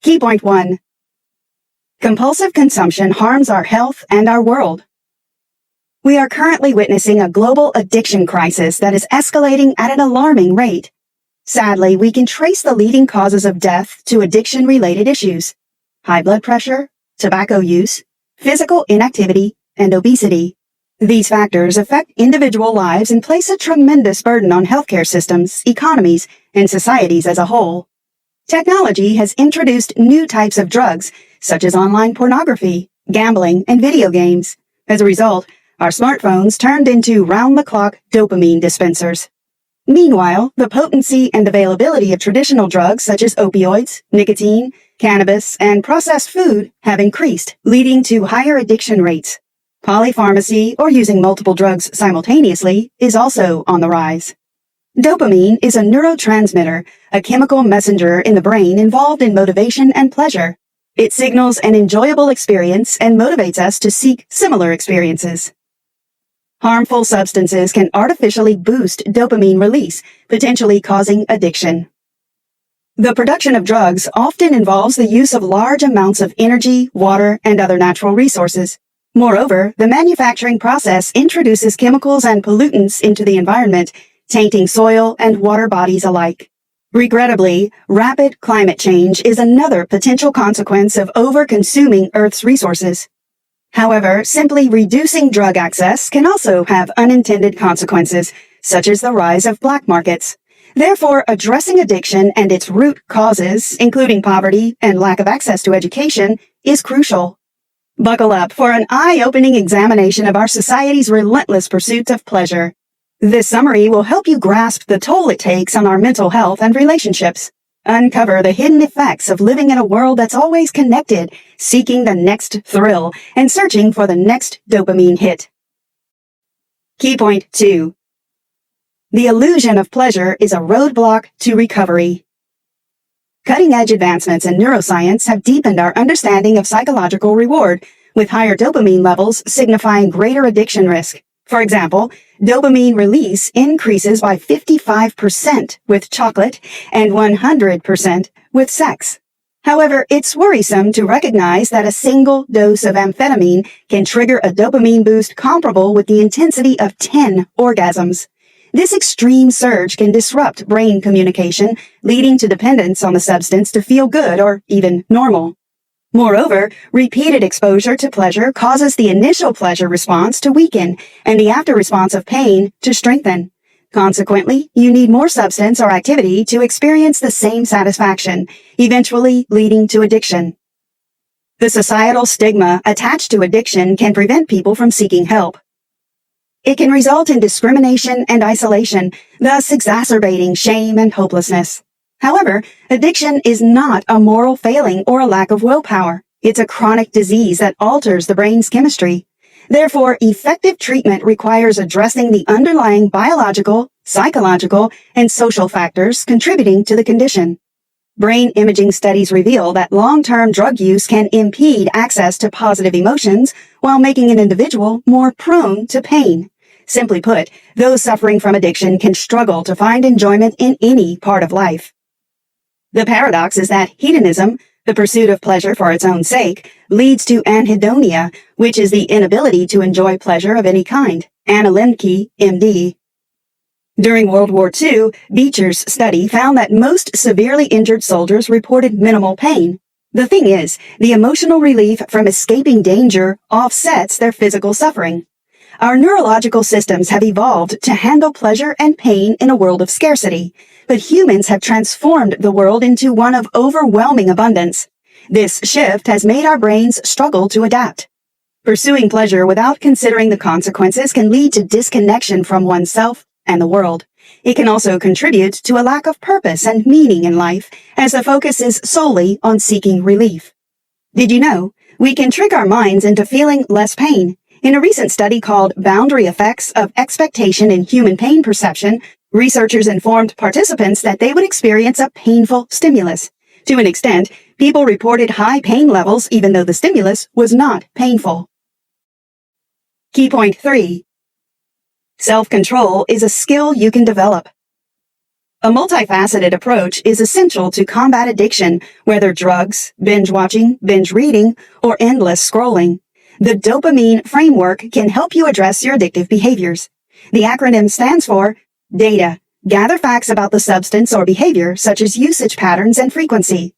Key point 1. Compulsive consumption harms our health and our world. We are currently witnessing a global addiction crisis that is escalating at an alarming rate. Sadly, we can trace the leading causes of death to addiction-related issues: high blood pressure, tobacco use, physical inactivity, and obesity. These factors affect individual lives and place a tremendous burden on healthcare systems, economies, and societies as a whole. Technology has introduced new types of drugs, such as online pornography, gambling, and video games. As a result, our smartphones turned into round-the-clock dopamine dispensers. Meanwhile, the potency and availability of traditional drugs such as opioids, nicotine, cannabis, and processed food have increased, leading to higher addiction rates. Polypharmacy, or using multiple drugs simultaneously, is also on the rise. Dopamine is a neurotransmitter, a chemical messenger in the brain involved in motivation and pleasure. It signals an enjoyable experience and motivates us to seek similar experiences. Harmful substances can artificially boost dopamine release, potentially causing addiction. The production of drugs often involves the use of large amounts of energy, water, and other natural resources. Moreover, the manufacturing process introduces chemicals and pollutants into the environment, tainting soil and water bodies alike. Regrettably, rapid climate change is another potential consequence of over-consuming Earth's resources. However, simply reducing drug access can also have unintended consequences, such as the rise of black markets. Therefore, addressing addiction and its root causes, including poverty and lack of access to education, is crucial. Buckle up for an eye-opening examination of our society's relentless pursuit of pleasure. This summary will help you grasp the toll it takes on our mental health and relationships. Uncover the hidden effects of living in a world that's always connected, seeking the next thrill, and searching for the next dopamine hit. Key point 2. The illusion of pleasure is a roadblock to recovery. Cutting-edge advancements in neuroscience have deepened our understanding of psychological reward, with higher dopamine levels signifying greater addiction risk. For example, dopamine release increases by 55% with chocolate and 100% with sex. However, it's worrisome to recognize that a single dose of amphetamine can trigger a dopamine boost comparable with the intensity of 10 orgasms. This extreme surge can disrupt brain communication, leading to dependence on the substance to feel good or even normal. Moreover, repeated exposure to pleasure causes the initial pleasure response to weaken and the after-response of pain to strengthen. Consequently, you need more substance or activity to experience the same satisfaction, eventually leading to addiction. The societal stigma attached to addiction can prevent people from seeking help. It can result in discrimination and isolation, thus exacerbating shame and hopelessness. However, addiction is not a moral failing or a lack of willpower. It's a chronic disease that alters the brain's chemistry. Therefore, effective treatment requires addressing the underlying biological, psychological, and social factors contributing to the condition. Brain imaging studies reveal that long-term drug use can impede access to positive emotions while making an individual more prone to pain. Simply put, those suffering from addiction can struggle to find enjoyment in any part of life. The paradox is that hedonism, the pursuit of pleasure for its own sake, leads to anhedonia, which is the inability to enjoy pleasure of any kind. Anna Lembke, MD. During World War II, Beecher's study found that most severely injured soldiers reported minimal pain. The thing is, the emotional relief from escaping danger offsets their physical suffering. Our neurological systems have evolved to handle pleasure and pain in a world of scarcity, but humans have transformed the world into one of overwhelming abundance. This shift has made our brains struggle to adapt. Pursuing pleasure without considering the consequences can lead to disconnection from oneself and the world. It can also contribute to a lack of purpose and meaning in life, as the focus is solely on seeking relief. Did you know we can trick our minds into feeling less pain? In a recent study called Boundary Effects of Expectation in Human Pain Perception, researchers informed participants that they would experience a painful stimulus. To an extent, people reported high pain levels even though the stimulus was not painful. Key point 3. Self-control is a skill you can develop. A multifaceted approach is essential to combat addiction, whether drugs, binge watching, binge reading, or endless scrolling. The dopamine framework can help you address your addictive behaviors. The acronym stands for DATA. Gather facts about the substance or behavior, such as usage patterns and frequency.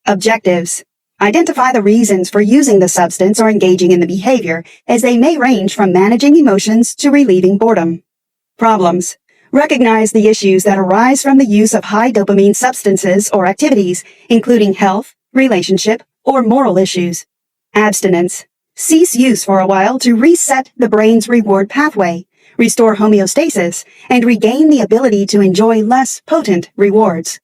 Objectives. Identify the reasons for using the substance or engaging in the behavior, as they may range from managing emotions to relieving boredom. Problems. Recognize the issues that arise from the use of high dopamine substances or activities, including health, relationship, or moral issues. Abstinence. Cease use for a while to reset the brain's reward pathway, restore homeostasis, and regain the ability to enjoy less potent rewards.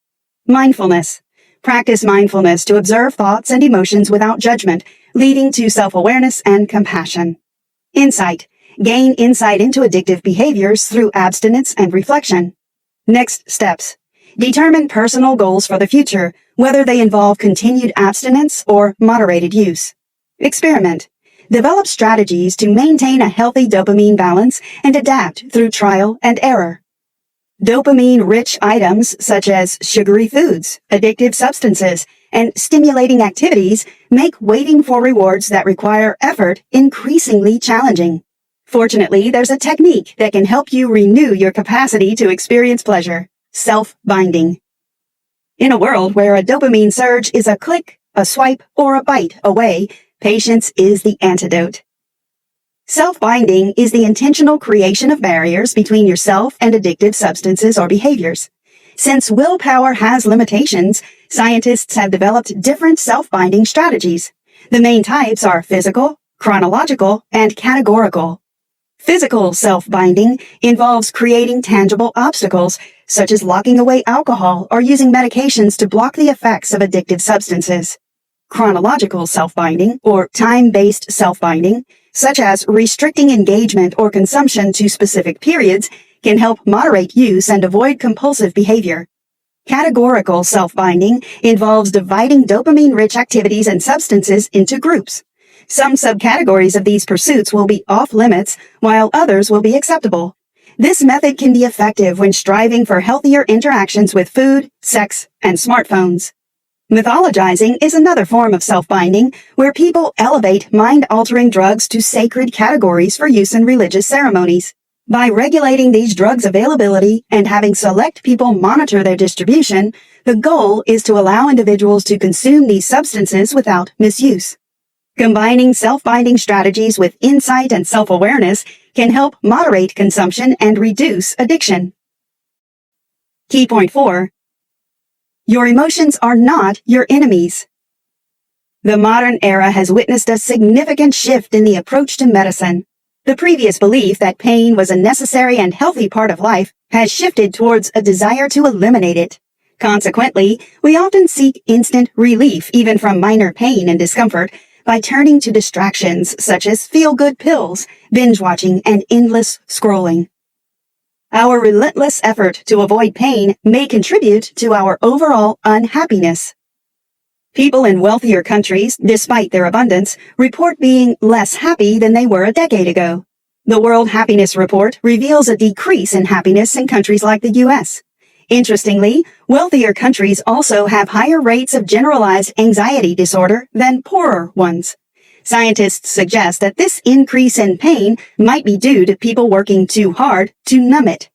Mindfulness. Practice mindfulness to observe thoughts and emotions without judgment, leading to self-awareness and compassion. Insight. Gain insight into addictive behaviors through abstinence and reflection. Next steps. Determine personal goals for the future, whether they involve continued abstinence or moderated use. Experiment. Develop strategies to maintain a healthy dopamine balance and adapt through trial and error. Dopamine-rich items such as sugary foods, addictive substances, and stimulating activities make waiting for rewards that require effort increasingly challenging. Fortunately, there's a technique that can help you renew your capacity to experience pleasure: self-binding. In a world where a dopamine surge is a click, a swipe, or a bite away, patience is the antidote. Self-binding is the intentional creation of barriers between yourself and addictive substances or behaviors. Since willpower has limitations, scientists have developed different self-binding strategies. The main types are physical, chronological, and categorical. Physical self-binding involves creating tangible obstacles, such as locking away alcohol or using medications to block the effects of addictive substances. Chronological self-binding, or time-based self-binding, such as restricting engagement or consumption to specific periods, can help moderate use and avoid compulsive behavior. Categorical self-binding involves dividing dopamine-rich activities and substances into groups. Some subcategories of these pursuits will be off-limits, while others will be acceptable. This method can be effective when striving for healthier interactions with food, sex, and smartphones. Mythologizing is another form of self-binding, where people elevate mind-altering drugs to sacred categories for use in religious ceremonies. By regulating these drugs' availability and having select people monitor their distribution, the goal is to allow individuals to consume these substances without misuse. Combining self-binding strategies with insight and self-awareness can help moderate consumption and reduce addiction. Key point 4. Your emotions are not your enemies. The modern era has witnessed a significant shift in the approach to medicine. The previous belief that pain was a necessary and healthy part of life has shifted towards a desire to eliminate it. Consequently, we often seek instant relief even from minor pain and discomfort by turning to distractions such as feel-good pills, binge-watching, and endless scrolling. Our relentless effort to avoid pain may contribute to our overall unhappiness. People in wealthier countries, despite their abundance, report being less happy than they were a decade ago. The World Happiness Report reveals a decrease in happiness in countries like the U.S. Interestingly, wealthier countries also have higher rates of generalized anxiety disorder than poorer ones. Scientists suggest that this increase in pain might be due to people working too hard to numb it.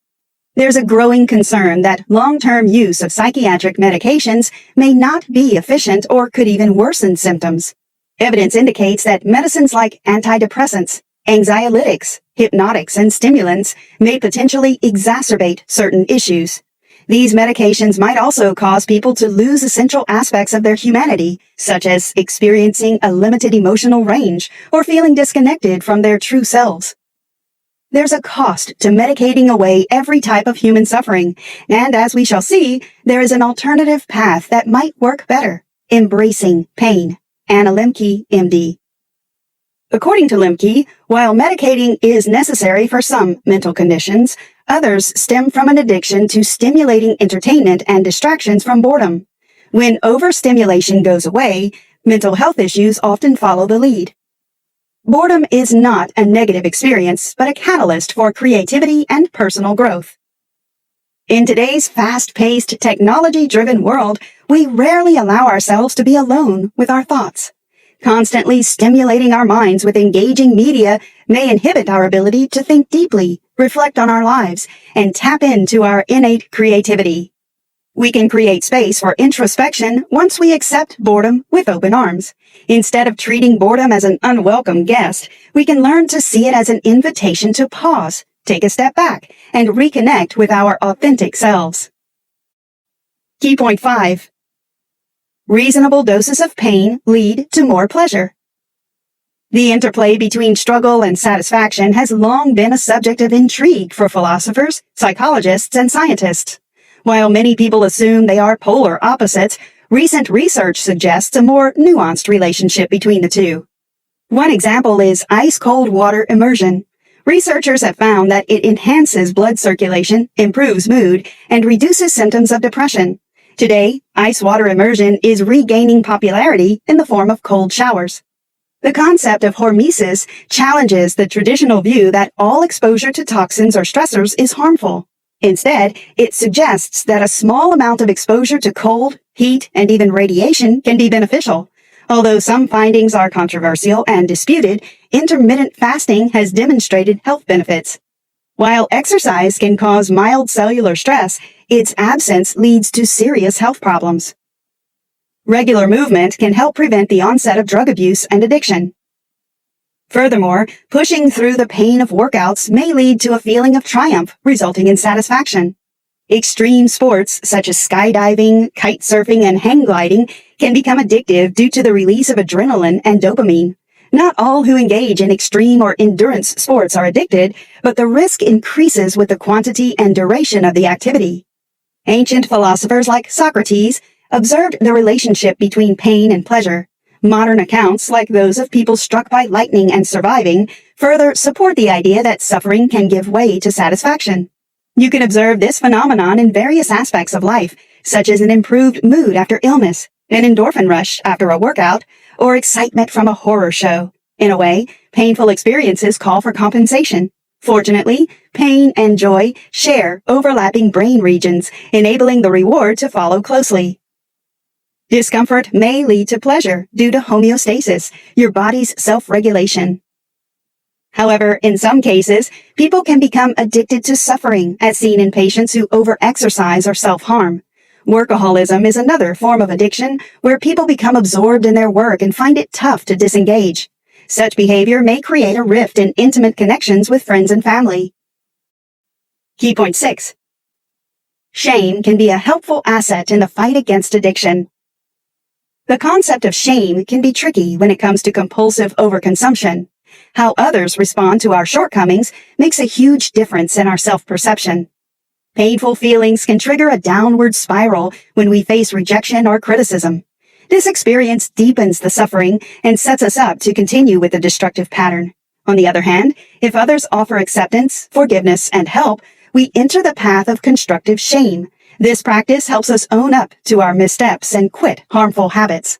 There's a growing concern that long-term use of psychiatric medications may not be efficient or could even worsen symptoms. Evidence indicates that medicines like antidepressants, anxiolytics, hypnotics, and stimulants may potentially exacerbate certain issues. These medications might also cause people to lose essential aspects of their humanity, such as experiencing a limited emotional range or feeling disconnected from their true selves. There's a cost to medicating away every type of human suffering, and as we shall see, there is an alternative path that might work better: embracing pain. Anna Lembke, MD. According to Lembke, while medicating is necessary for some mental conditions, others stem from an addiction to stimulating entertainment and distractions from boredom. When overstimulation goes away, mental health issues often follow the lead. Boredom is not a negative experience, but a catalyst for creativity and personal growth. In today's fast-paced, technology-driven world, we rarely allow ourselves to be alone with our thoughts. Constantly stimulating our minds with engaging media may inhibit our ability to think deeply, reflect on our lives, and tap into our innate creativity. We can create space for introspection once we accept boredom with open arms. Instead of treating boredom as an unwelcome guest, we can learn to see it as an invitation to pause, take a step back, and reconnect with our authentic selves. Key point 5. Reasonable doses of pain lead to more pleasure. The interplay between struggle and satisfaction has long been a subject of intrigue for philosophers, psychologists, and scientists. While many people assume they are polar opposites, recent research suggests a more nuanced relationship between the two. One example is ice-cold water immersion. Researchers have found that it enhances blood circulation, improves mood, and reduces symptoms of depression. Today, ice water immersion is regaining popularity in the form of cold showers. The concept of hormesis challenges the traditional view that all exposure to toxins or stressors is harmful. Instead, it suggests that a small amount of exposure to cold, heat, and even radiation can be beneficial. Although some findings are controversial and disputed, intermittent fasting has demonstrated health benefits. While exercise can cause mild cellular stress, its absence leads to serious health problems. Regular movement can help prevent the onset of drug abuse and addiction. Furthermore, pushing through the pain of workouts may lead to a feeling of triumph, resulting in satisfaction. Extreme sports such as skydiving, kite surfing, and hang gliding can become addictive due to the release of adrenaline and dopamine. Not all who engage in extreme or endurance sports are addicted, but the risk increases with the quantity and duration of the activity. Ancient philosophers like Socrates observed the relationship between pain and pleasure. Modern accounts, like those of people struck by lightning and surviving, further support the idea that suffering can give way to satisfaction. You can observe this phenomenon in various aspects of life, such as an improved mood after illness, an endorphin rush after a workout, or excitement from a horror show. In a way, painful experiences call for compensation. Fortunately, pain and joy share overlapping brain regions, enabling the reward to follow closely. Discomfort may lead to pleasure due to homeostasis, your body's self-regulation. However, in some cases, people can become addicted to suffering, as seen in patients who overexercise or self-harm. Workaholism is another form of addiction where people become absorbed in their work and find it tough to disengage. Such behavior may create a rift in intimate connections with friends and family. Key point 6. Shame can be a helpful asset in the fight against addiction. The concept of shame can be tricky when it comes to compulsive overconsumption. How others respond to our shortcomings makes a huge difference in our self-perception. Painful feelings can trigger a downward spiral when we face rejection or criticism. This experience deepens the suffering and sets us up to continue with the destructive pattern. On the other hand, if others offer acceptance, forgiveness, and help, we enter the path of constructive shame. This practice helps us own up to our missteps and quit harmful habits.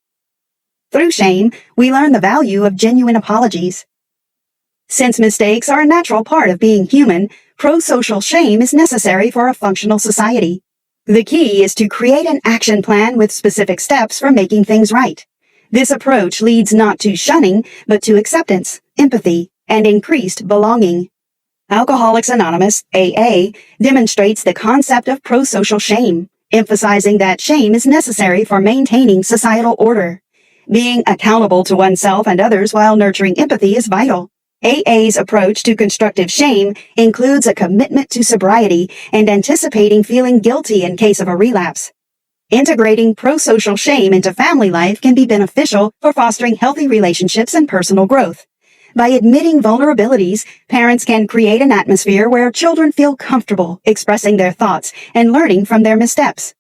Through shame, we learn the value of genuine apologies. Since mistakes are a natural part of being human, pro-social shame is necessary for a functional society. The key is to create an action plan with specific steps for making things right. This approach leads not to shunning, but to acceptance, empathy, and increased belonging. Alcoholics Anonymous, AA, demonstrates the concept of pro-social shame, emphasizing that shame is necessary for maintaining societal order. Being accountable to oneself and others while nurturing empathy is vital. AA's approach to constructive shame includes a commitment to sobriety and anticipating feeling guilty in case of a relapse. Integrating pro-social shame into family life can be beneficial for fostering healthy relationships and personal growth. By admitting vulnerabilities, parents can create an atmosphere where children feel comfortable expressing their thoughts and learning from their missteps.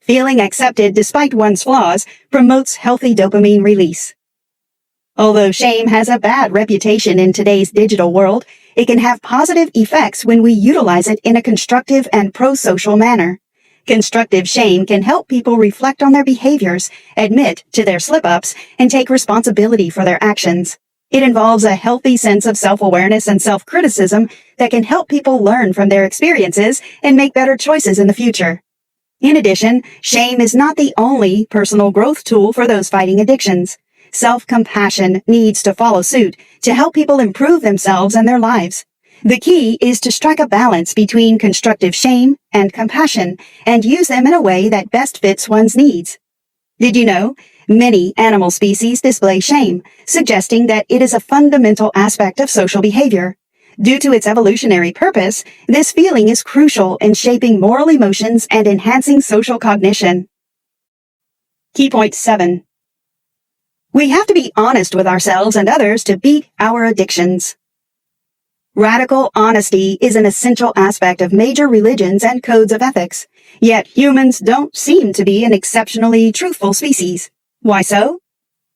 Feeling accepted despite one's flaws promotes healthy dopamine release. Although shame has a bad reputation in today's digital world, it can have positive effects when we utilize it in a constructive and pro-social manner. Constructive shame can help people reflect on their behaviors, admit to their slip-ups, and take responsibility for their actions. It involves a healthy sense of self-awareness and self-criticism that can help people learn from their experiences and make better choices in the future. In addition, shame is not the only personal growth tool for those fighting addictions. Self-compassion needs to follow suit to help people improve themselves and their lives. The key is to strike a balance between constructive shame and compassion and use them in a way that best fits one's needs. Did you know? Many animal species display shame, suggesting that it is a fundamental aspect of social behavior. Due to its evolutionary purpose, this feeling is crucial in shaping moral emotions and enhancing social cognition. Key point 7. We have to be honest with ourselves and others to beat our addictions. Radical honesty is an essential aspect of major religions and codes of ethics, yet humans don't seem to be an exceptionally truthful species. Why so?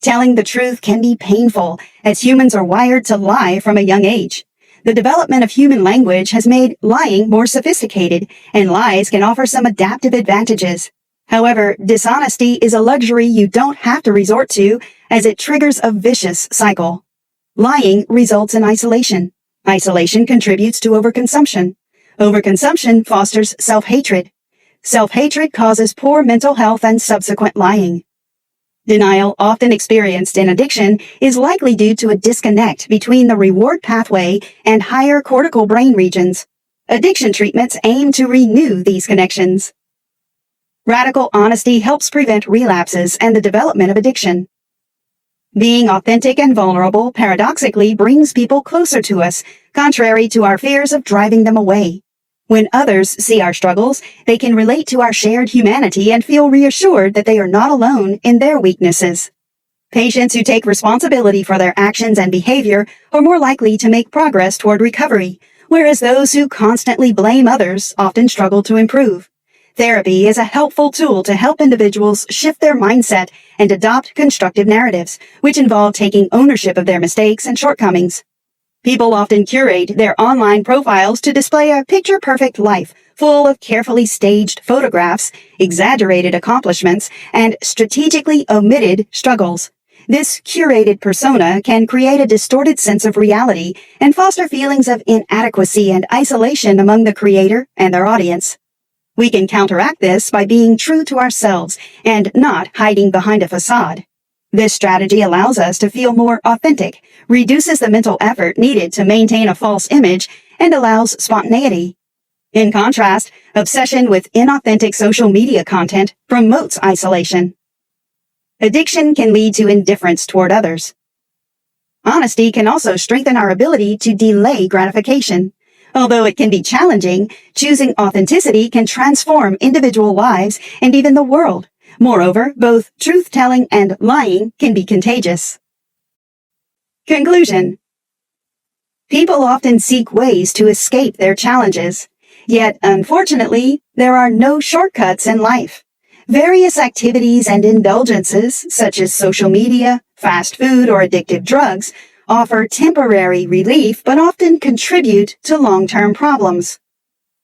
Telling the truth can be painful, as humans are wired to lie from a young age. The development of human language has made lying more sophisticated, and lies can offer some adaptive advantages. However, dishonesty is a luxury you don't have to resort to, as it triggers a vicious cycle. Lying results in isolation. Isolation contributes to overconsumption. Overconsumption fosters self-hatred. Self-hatred causes poor mental health and subsequent lying. Denial, often experienced in addiction, is likely due to a disconnect between the reward pathway and higher cortical brain regions. Addiction treatments aim to renew these connections. Radical honesty helps prevent relapses and the development of addiction. Being authentic and vulnerable paradoxically brings people closer to us, contrary to our fears of driving them away. When others see our struggles, they can relate to our shared humanity and feel reassured that they are not alone in their weaknesses. Patients who take responsibility for their actions and behavior are more likely to make progress toward recovery, whereas those who constantly blame others often struggle to improve. Therapy is a helpful tool to help individuals shift their mindset and adopt constructive narratives, which involve taking ownership of their mistakes and shortcomings. People often curate their online profiles to display a picture-perfect life, full of carefully staged photographs, exaggerated accomplishments, and strategically omitted struggles. This curated persona can create a distorted sense of reality and foster feelings of inadequacy and isolation among the creator and their audience. We can counteract this by being true to ourselves and not hiding behind a facade. This strategy allows us to feel more authentic, reduces the mental effort needed to maintain a false image, and allows spontaneity. In contrast, obsession with inauthentic social media content promotes isolation. Addiction can lead to indifference toward others. Honesty can also strengthen our ability to delay gratification. Although it can be challenging, choosing authenticity can transform individual lives and even the world. Moreover, both truth-telling and lying can be contagious. Conclusion. People often seek ways to escape their challenges. Yet, unfortunately, there are no shortcuts in life. Various activities and indulgences, such as social media, fast food, or addictive drugs, offer temporary relief but often contribute to long-term problems.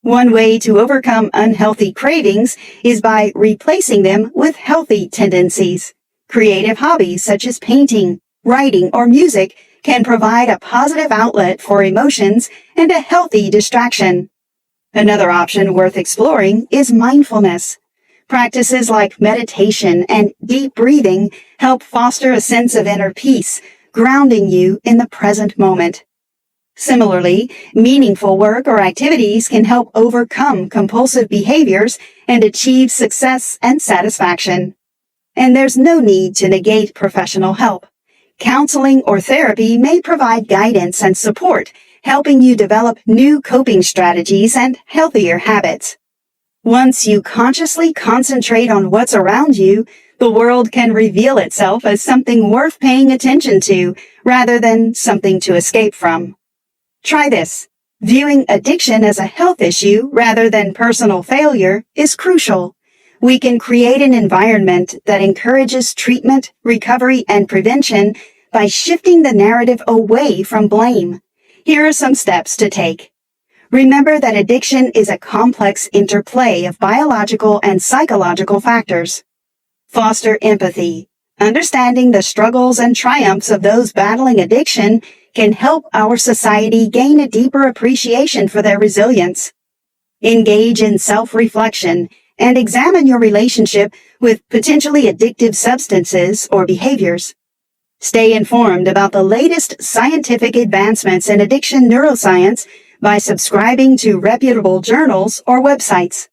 One way to overcome unhealthy cravings is by replacing them with healthy tendencies. Creative hobbies such as painting, writing, or music can provide a positive outlet for emotions and a healthy distraction. Another option worth exploring is mindfulness. Practices like meditation and deep breathing help foster a sense of inner peace, grounding you in the present moment. Similarly, meaningful work or activities can help overcome compulsive behaviors and achieve success and satisfaction. And there's no need to negate professional help. Counseling or therapy may provide guidance and support, helping you develop new coping strategies and healthier habits. Once you consciously concentrate on what's around you, the world can reveal itself as something worth paying attention to, rather than something to escape from. Try this. Viewing addiction as a health issue rather than personal failure is crucial. We can create an environment that encourages treatment, recovery, and prevention by shifting the narrative away from blame. Here are some steps to take. Remember that addiction is a complex interplay of biological and psychological factors. Foster empathy. Understanding the struggles and triumphs of those battling addiction can help our society gain a deeper appreciation for their resilience. Engage in self-reflection and examine your relationship with potentially addictive substances or behaviors. Stay informed about the latest scientific advancements in addiction neuroscience by subscribing to reputable journals or websites.